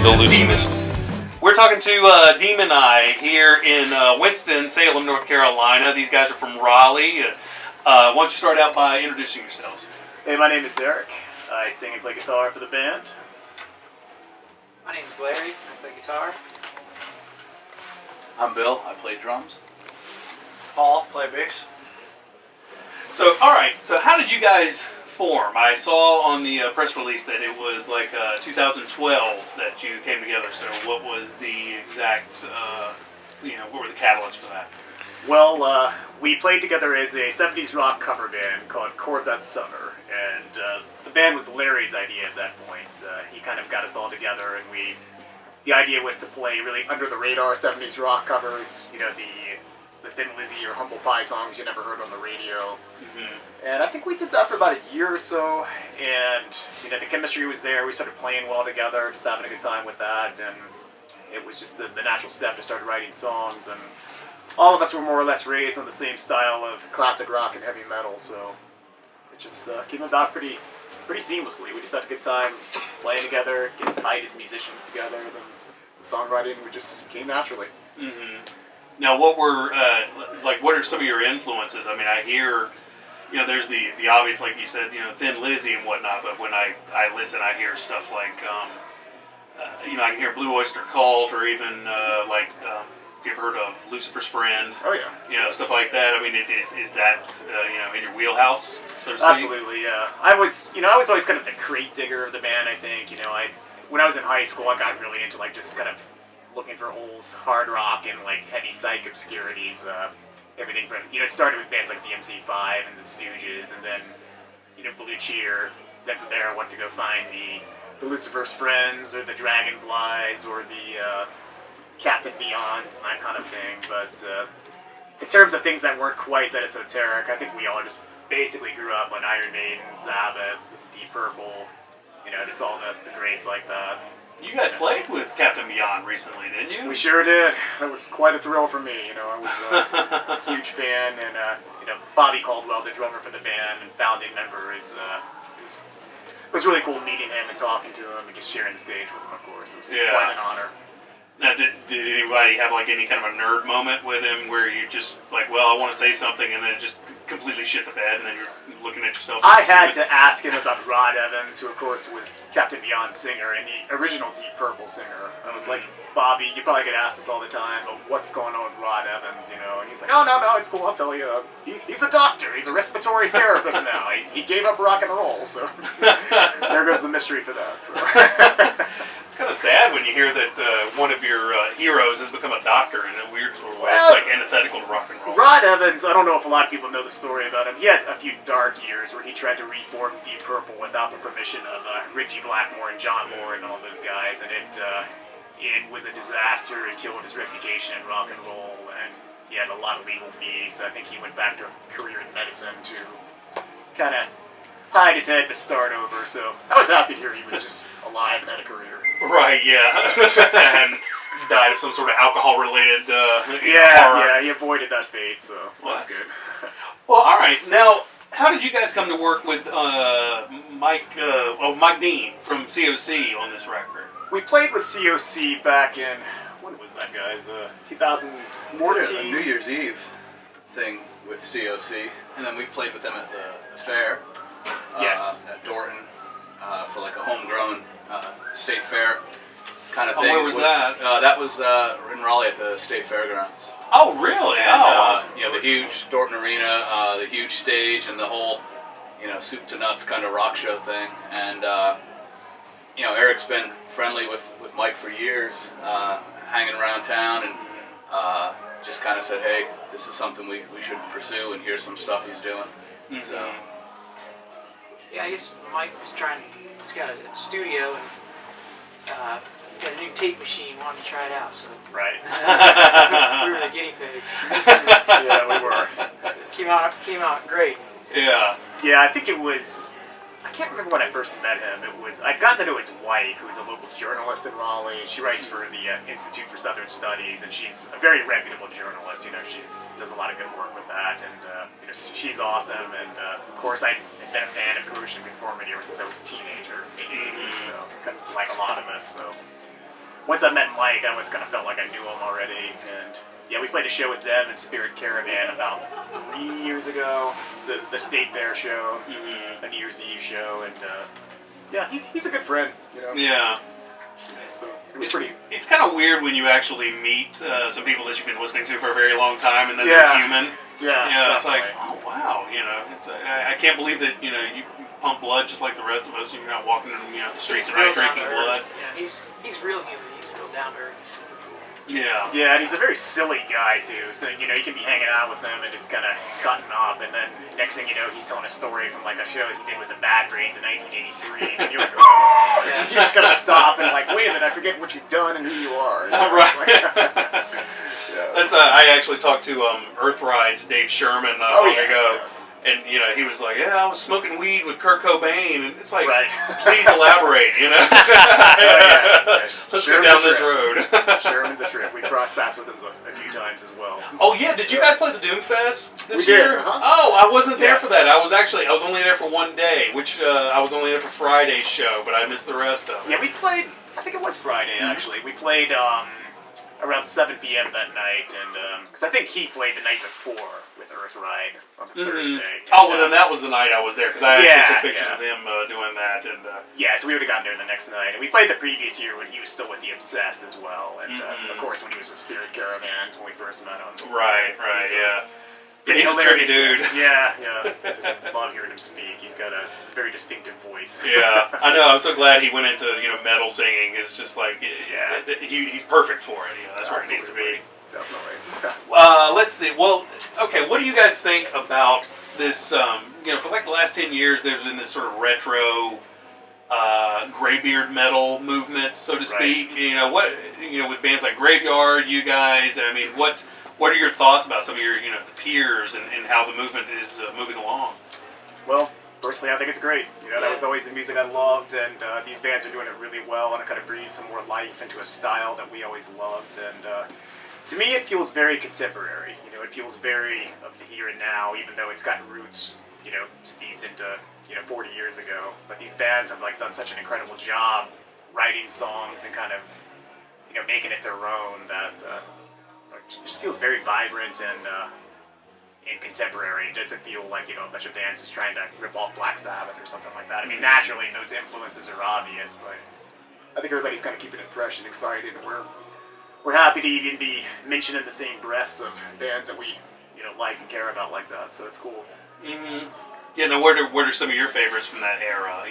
We're talking to Demon Eye here in Winston-Salem, North Carolina. These guys are from Raleigh. Why don't you start out by introducing yourselves? Hey, my name is Eric. I sing and play guitar for the band. My name is Larry. I play guitar. I'm Bill. I play drums. Paul, play bass. So, all right. So, how did you guys form? I saw on the press release that it was like 2012 that you came together. So, what was the exact, what were the catalysts for that? Well, we played together as a 70s rock cover band called Corvette Summer, and the band was Larry's idea at that point. He kind of got us all together, and the idea was to play really under-the-radar 70s rock covers, you know, the Thin Lizzy or Humble Pie songs you never heard on the radio. Mm-hmm. And I think we did that for about a year or so, and, you know, the chemistry was there. We started playing well together, just having a good time with that, and it was just the natural step to start writing songs, and all of us were more or less raised on the same style of classic rock and heavy metal, so it just came about pretty seamlessly. We just had a good time playing together, getting tight as musicians together, and then the songwriting just came naturally. Mm-hmm. Now, what are some of your influences? I mean, I hear, you know, there's the obvious, like you said, you know, Thin Lizzy and whatnot, but when I listen, I hear stuff like, I can hear Blue Oyster Cult, or even have you ever heard of Lucifer's Friend? Oh, yeah. You know, stuff like that. I mean, is that, in your wheelhouse, so to speak? Absolutely, yeah. I was always kind of the crate digger of the band, I think. You know, when I was in high school, I got really into, just kind of looking for old hard rock and, heavy psych obscurities. Everything from, it started with bands like the MC5 and the Stooges, and then, Blue Cheer. Then from there, I went to go find the Lucifer's Friends, or the Dragonflies, or the Captain Beyond, and that kind of thing. But in terms of things that weren't quite that esoteric, I think we all just basically grew up on Iron Maiden, Sabbath, Deep Purple, just all the greats like that. You guys played with Captain Beyond recently, didn't you? We sure did. That was quite a thrill for me. I was a huge fan, and Bobby Caldwell, the drummer for the band and founding member, it was really cool meeting him and talking to him and just sharing the stage with him. Of course, it was quite an honor. Now, did anybody have any kind of a nerd moment with him where you just I want to say something, and then just completely shit the bed, and then you're looking at yourself? I had to ask him about Rod Evans, who of course was Captain Beyond's singer and the original Deep Purple singer. I was like, Bobby, you probably get asked this all the time, but what's going on with Rod Evans, And he's like, oh, no, it's cool, I'll tell you. He's a doctor, he's a respiratory therapist now. He gave up rock and roll, so there goes the mystery for that. So. It's kind of sad when you hear that one of your heroes has become a doctor in a weird sort of way. It's antithetical to rock and roll. Rod Evans, I don't know if a lot of people know the story about him. He had a few dark years where he tried to reform Deep Purple without the permission of Richie Blackmore and John Moore and all those guys, and it was a disaster. It killed his reputation in rock and roll, and he had a lot of legal fees. So I think he went back to a career in medicine to kind of hide his head but start over. So I was happy to hear he was just alive and had a career. Right, yeah. And died of some sort of alcohol-related horror. Yeah, he avoided that fate, so that's good. Well, all right. Now, how did you guys come to work with Mike Dean from COC on this record? We played with COC back in, when was that, guys? 2014? A New Year's Eve thing with COC, and then we played with them at the fair. Yes. At Dorton for a homegrown state fair kind of thing. Where was that? That was in Raleigh at the state fairgrounds. Oh, really? And, awesome. The huge Dorton Arena, the huge stage, and the whole, soup to nuts kind of rock show thing. And, Eric's been friendly with Mike for years, hanging around town, and just kind of said, hey, this is something we should pursue, and here's some stuff he's doing. Mm-hmm. So. Yeah, I guess Mike was he's got a studio and got a new tape machine, wanted to try it out, so. Right. We were the guinea pigs. Yeah, we were. Came out great. Yeah. Yeah, I think it was, I can't remember when I first met him. I got to know his wife, who is a local journalist in Raleigh. She writes for the Institute for Southern Studies, and she's a very reputable journalist. She does a lot of good work with that, and she's awesome. And of course, I've been a fan of Corrosion of Conformity ever since I was a teenager in the 80s, so kind of like a lot of us. So once I met Mike, I almost kind of felt like I knew him already. And yeah, we played a show with them in Spirit Caravan about 3 years ago. The State Fair show, a New Year's Eve show, and yeah, he's a good friend. You know. Yeah. So it was pretty. It's kind of weird when you actually meet some people that you've been listening to for a very long time, and then Yeah. they're human. Yeah, It's like, definitely. oh wow, it's I can't believe that you pump blood just like the rest of us. You're not walking in the streets He's at night real down drinking to blood. earth. Yeah, he's real human. He's real down to earth. He's super cool. Yeah. Yeah, and he's a very silly guy too. So you can be hanging out with him and just kind of cutting up, and then next thing you know, he's telling a story from like a show he did with the Bad Brains in 1983, and you're like, oh! Yeah. You just gotta stop and like, wait a minute, I forget what you've done and who you are. It's like- yeah. That's I actually talked to Earthride's Dave Sherman long ago, yeah. and he was like, yeah, I was smoking weed with Kurt Cobain, and it's like, Right. please elaborate, Yeah. Let's Sherman's go down a this trip. road. Sherman's a trip. We crossed paths with him a few times as well. Oh yeah, did you guys play the Doomfest this We did, year? uh-huh. Oh, I wasn't there Yeah. for that. I was only there for one day, which I was only there for Friday's show, but I missed the rest of it. Yeah, we played. I think it was Friday actually. We played around 7 p.m. that night, and because I think he played the night before with Earthride on the Thursday. Oh, well then that was the night I was there, because I actually Yeah, took pictures yeah. of him doing that, and Yeah, so we would have gotten there the next night, and we played the previous year when he was still with the Obsessed as well, and of course when he was with Spirit Caravans when we first met him. right, He's, yeah. pretty He's a tricky hilarious. dude. Yeah. I just love hearing him speak. He's got a very distinctive voice. Yeah, I know. I'm so glad he went into metal singing. It's just like he's perfect for it. That's where it needs to be. Definitely. Let's see. Well, okay. What do you guys think about this? For like the last 10 years, there's been this sort of retro, graybeard metal movement, so to speak. With bands like Graveyard, you guys. I mean, what are your thoughts about some of your peers and how the movement is moving along? Well, personally, I think it's great. That was always the music I loved, and these bands are doing it really well, and it kind of breathes some more life into a style that we always loved. And to me, it feels very contemporary. It feels very of the here and now, even though it's got roots, steeped into 40 years ago. But these bands have done such an incredible job writing songs and kind of making it their own that it just feels very vibrant and contemporary. It doesn't feel like a bunch of bands just trying to rip off Black Sabbath or something like that. I mean, naturally those influences are obvious, but I think everybody's kind of keeping it fresh and excited. We're happy to even be mentioned in the same breaths of bands that we like and care about like that. So it's cool. Mm-hmm. Yeah. Now, what are some of your favorites from that era?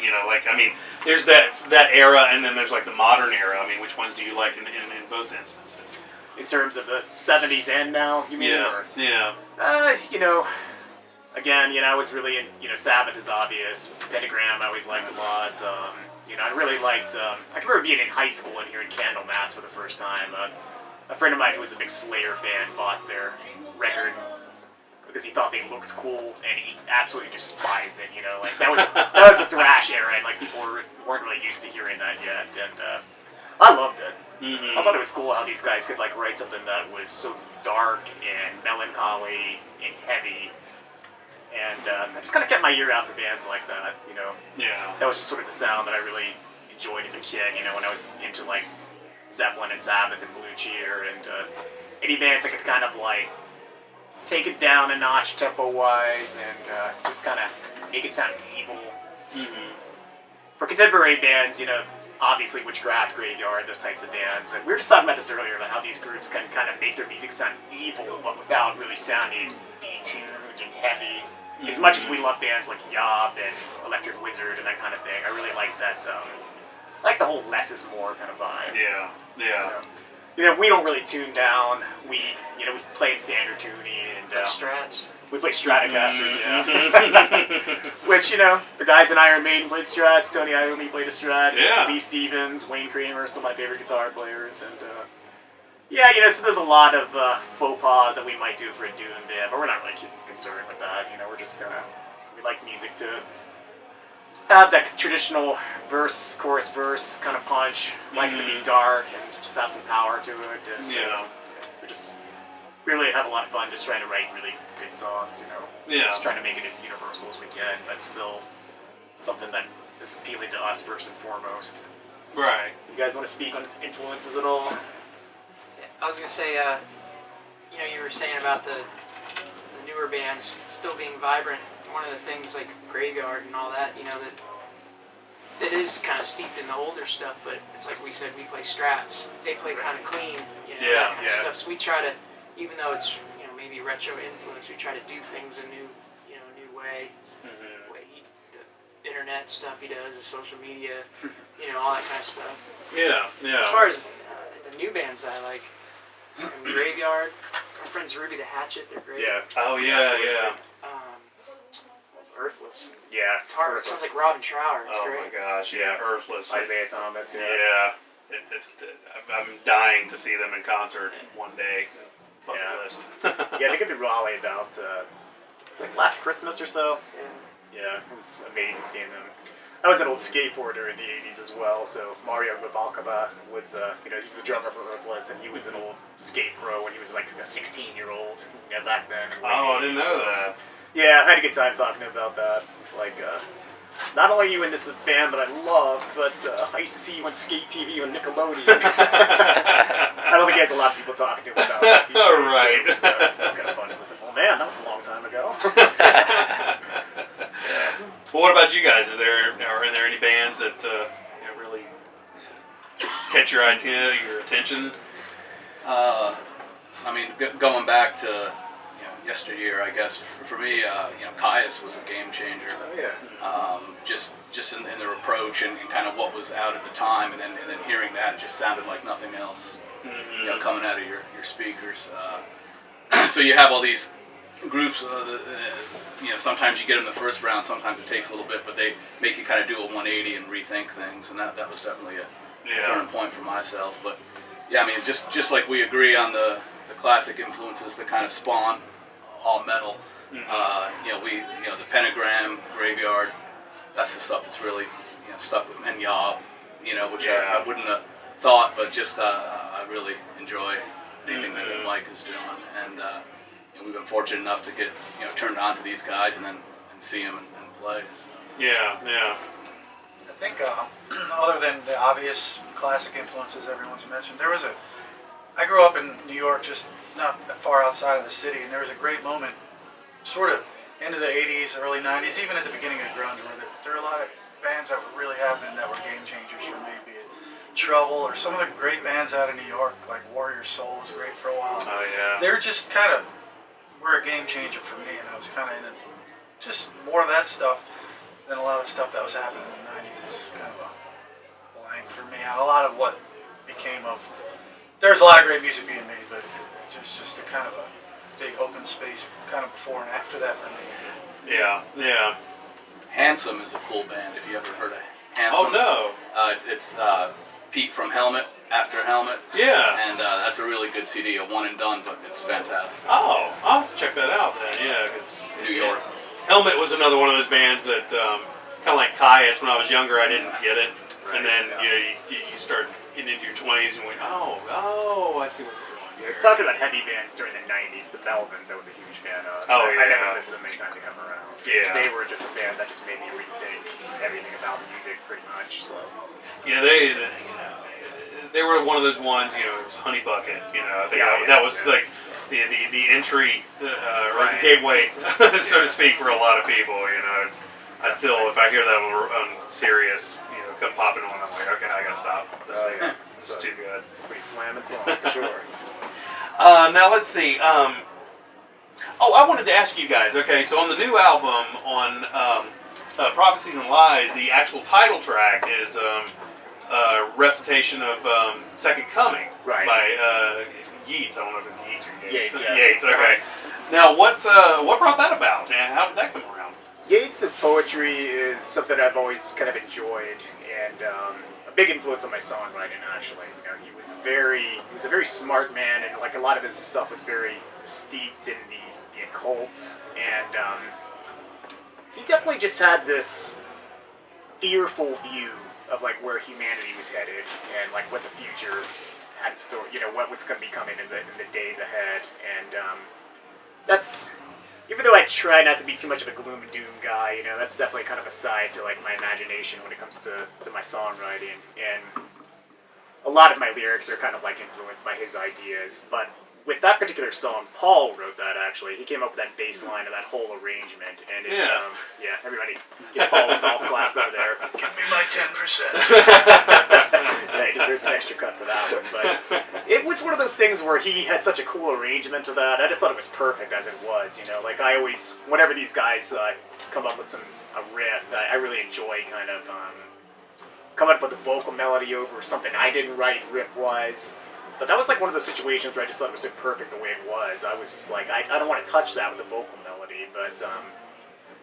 There's that era, and then there's like the modern era. I mean, which ones do you like in both instances? In terms of the 70s and now, you mean? Yeah. Yeah. Again, I was really in, Sabbath is obvious. Pentagram I always liked a lot. I really liked, I can remember being in high school and hearing Candlemass for the first time. A friend of mine who was a big Slayer fan bought their record because he thought they looked cool, and he absolutely despised it, that was the thrash era, and people weren't really used to hearing that yet, and I loved it. Mm-hmm. I thought it was cool how these guys could write something that was so dark and melancholy and heavy, and I just kind of kept my ear out for bands like that. Yeah. That was just sort of the sound that I really enjoyed as a kid. When I was into Zeppelin and Sabbath and Blue Cheer and any bands that could kind of take it down a notch tempo wise and just kind of make it sound evil. Mm-hmm. For contemporary bands, obviously Witchcraft, Graveyard, those types of bands. And we were just talking about this earlier, about how these groups can kind of make their music sound evil, but without really sounding detuned and heavy. As much as we love bands like Yob and Electric Wizard and that kind of thing, I really like that, like the whole less is more kind of vibe. Yeah. Yeah. We don't really tune down. We play in standard tuning and Strats. we play Stratocasters, yeah. Which, the guys in Iron Maiden played Strats. Tony Iommi played a Strat. Yeah. Lee Stevens, Wayne Kramer, some of my favorite guitar players. And, so there's a lot of faux pas that we might do for a Doom band, but we're not really concerned with that. We're just we like music to have that traditional chorus, verse kind of punch. Like it to be dark and just have some power to it. And, we really have a lot of fun just trying to write really good songs, Yeah. Just trying to make it as universal as we can, but still something that is appealing to us first and foremost. Right. You guys want to speak on influences at all? I was gonna say, you were saying about the newer bands still being vibrant. One of the things like Graveyard and all that, that is kind of steeped in the older stuff. But it's like we said, we play strats. They play kind of clean, that kind of stuff. So we try to, even though it's maybe retro influence, we try to do things a new way. The way the internet stuff he does, the social media, all that kind of stuff. Yeah. As far as the new bands I like, Graveyard, our friends Ruby the Hatchet, they're great. Yeah. Oh yeah, Absolutely. yeah. Earthless. Yeah. It sounds like Robin Trower. It's Oh great. my gosh, yeah, Earthless. Isaiah Thomas. Yeah. I'm dying to see them in concert one day. Bucket list. Yeah, they came to Raleigh about it's like last Christmas or so. Yeah. Yeah, it was amazing seeing them. I was an old skateboarder in the 80s as well, so Mario Babalkaba was, he's the drummer for Earthless, and he was an old skate pro when he was like a 16-year-old, back then. Oh, I didn't know that. Yeah, I had a good time talking about that. It's like, not only are you in this band that I love, but I used to see you on Skate TV on Nickelodeon. I don't think he has a lot of people talking to him about that these days, Right. So it was kind of fun. It was like, oh man, that was a long time ago. Well, what about you guys? Are there any bands that really catch your attention? Going back to yesteryear, I guess for me, Caius was a game changer. Oh yeah. Just in their approach and kind of what was out at the time, and then hearing that, it just sounded like nothing else. Mm-hmm. Coming out of your speakers. So you have all these groups. Sometimes you get them the first round. Sometimes it takes a little bit, but they make you kind of do a 180 and rethink things, and that was definitely a turning point for myself. But yeah, just like we agree on the classic influences that kind of spawn all metal. Mm-hmm. The Pentagram, Graveyard. That's the stuff that's really stuck with me. And Yob, which I wouldn't have thought, but just I really enjoy anything that Mike is doing, and we've been fortunate enough to get turned on to these guys and see them and play. So. Yeah. I think other than the obvious classic influences everyone's mentioned, I grew up in New York, just not that far outside of the city, and there was a great moment, sort of into the 80s, early 90s, even at the beginning of grunge, where there were a lot of bands that were really happening that were game changers for me, be it Trouble or some of the great bands out of New York, like Warrior Soul was great for a while. Oh yeah. They were just kind of were a game changer for me, and I was kind of into just more of that stuff than a lot of the stuff that was happening in the 90s. It's kind of a blank for me. And a lot of what became of... There's a lot of great music being made, but just a kind of a big open space kind of before and after that for me. Yeah. Handsome is a cool band, if you ever heard of Handsome. Oh no. It's Pete from Helmet, After Helmet. Yeah. And that's a really good CD, a one and done, but it's fantastic. Oh, I'll have to check that out then. Yeah, because New York. Helmet was another one of those bands that kind of like Caius. When I was younger, I didn't get it, and then you start getting into your 20s and went, oh, I see what they're doing here. Talking about heavy bands during the 90s, the Belvins, I was a huge fan of. Oh, I yeah. never missed them anytime they come around. Yeah. They were just a band that just made me rethink everything about music, pretty much. So. Yeah, they were one of those ones. It was Honey Bucket. I think that was like the entry or the gateway, so to speak, for a lot of people. I still, if I hear that on Sirius, come popping on, I'm like, okay, I gotta stop. This is too good. It's a pretty slamming song for sure. Now let's see. I wanted to ask you guys. Okay, so on the new album on Prophecies and Lies, the actual title track is recitation of Second Coming by Yeats. I don't know if it's Yeats or Yates. Yates. Okay. Now, what brought that about? And how did that come around? Yeats' poetry is something I've always kind of enjoyed, and a big influence on my songwriting. Actually, he was a very smart man, and like a lot of his stuff was very steeped in the occult, and he definitely just had this fearful view of like where humanity was headed, and like what the future had in store. What was going to be coming in the days ahead, and that's even though I try not to be too much of a gloom and doom guy, you know, that's definitely kind of a side to like my imagination when it comes to my songwriting. And a lot of my lyrics are kind of like influenced by his ideas. But with that particular song, Paul wrote that actually. He came up with that bass line of that whole arrangement. And it, yeah, everybody give Paul a golf clap over there. Give me my 10%. Yeah, he deserves an extra cut for that one. But it was one of those things where he had such a cool arrangement of that. I just thought it was perfect as it was, you know. Like I always, whenever these guys come up with a riff, I really enjoy kind of coming up with the vocal melody over something I didn't write riff-wise. But that was like one of those situations where I just thought it was so perfect the way it was. I was just like, I don't want to touch that with the vocal melody, but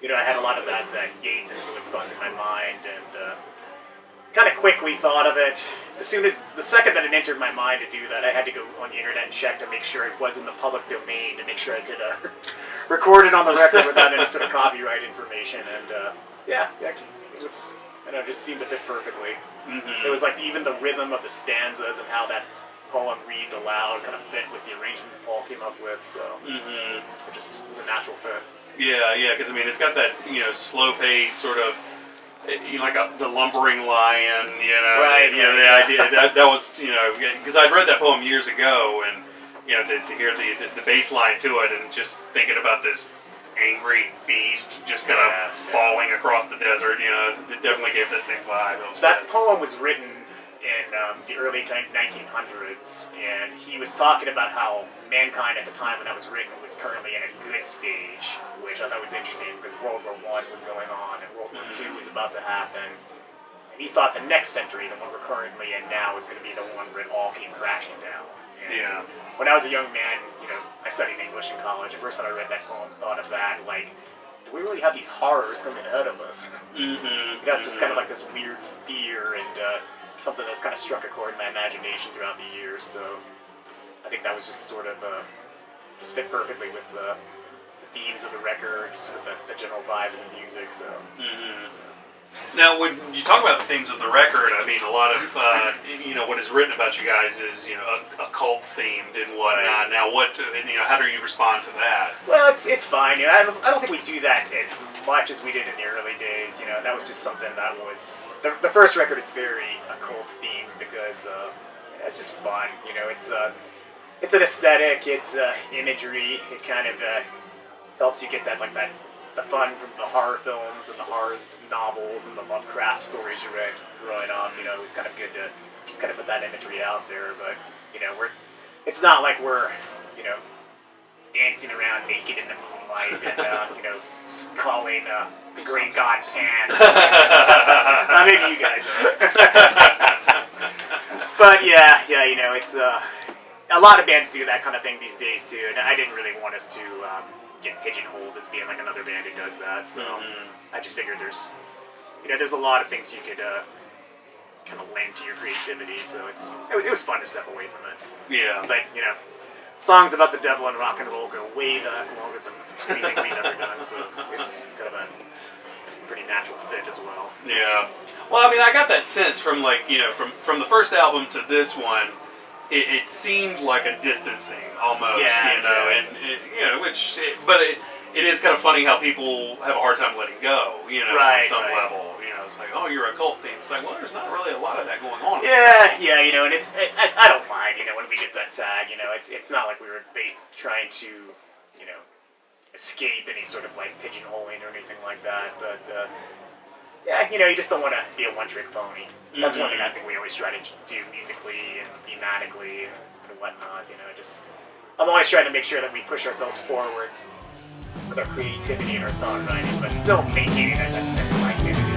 you know, I had a lot of that Yates influence going through my mind, and kind of quickly thought of it. The second that it entered my mind to do that, I had to go on the internet and check to make sure it was in the public domain, to make sure I could record it on the record without any sort of copyright information. And yeah, it was, you know, just seemed to fit perfectly. Mm-hmm. It was like even the rhythm of the stanzas and how that poem reads aloud kind of fit with the arrangement that Paul came up with. So it just was a natural fit. Yeah, because I mean, it's got that, you know, slow pace sort of, you know, like the lumbering lion, you know. Right. You know, the idea that was, you know, because I'd read that poem years ago, and you know, to hear the bass line to it, and just thinking about this angry beast just kind of falling across the desert, you know, it definitely gave the same vibe. That poem was written in the early 1900s, and he was talking about how mankind at the time when that was written was currently in a good stage, which I thought was interesting because World War I was going on and World War II was about to happen. And he thought the next century, the one we're currently in now, was going to be the one where it all came crashing down. And when I was a young man, you know, I studied English in college. The first time I read that poem, thought of that, like, do we really have these horrors coming ahead of us? Mm-hmm. You know, it's just kind of like this weird fear and something that's kind of struck a chord in my imagination throughout the years. So I think that was just sort of just fit perfectly with the themes of the record, just with the general vibe of the music. So. Mm-hmm. Now, when you talk about the themes of the record, I mean, a lot of you know, what is written about you guys is, you know, occult themed and whatnot. Right. Now, you know, how do you respond to that? Well, it's fine. You know, I don't think we do that as much as we did in the early days. You know, that was just something that was the first record is very occult themed because it's just fun. You know, it's an aesthetic, it's imagery. It kind of helps you get that the fun from the horror films and the horror novels and the Lovecraft stories you read growing up. You know, it was kind of good to just kind of put that imagery out there. But you know, it's not like we're, you know, dancing around naked in the moonlight and you know, calling the great god Pan. Maybe you guys are. But yeah, you know, it's a lot of bands do that kind of thing these days too, and I didn't really want us to get pigeonholed as being like another band who does that. So I just figured there's a lot of things you could kind of lend to your creativity. So it was fun to step away from it. Yeah. But you know, songs about the devil and rock and roll go way back longer than anything we've ever done. So it's kind of a pretty natural fit as well. Yeah. Well, I mean, I got that sense from like, you know, from the first album to this one. It seemed like a distancing almost, you know, and you know, but it is kind of funny how people have a hard time letting go, you know, on some level. You know, it's like, oh, you're a cult theme. It's like, well, there's not really a lot of that going on. Yeah, you know, and I don't mind, you know, when we get that tag, you know, it's not like we were trying to, you know, escape any sort of like pigeonholing or anything like that, but yeah, you know, you just don't want to be a one-trick pony. That's one thing I think we always try to do musically and thematically and whatnot. You know, I'm always trying to make sure that we push ourselves forward with our creativity and our songwriting, but still maintaining that sense of identity.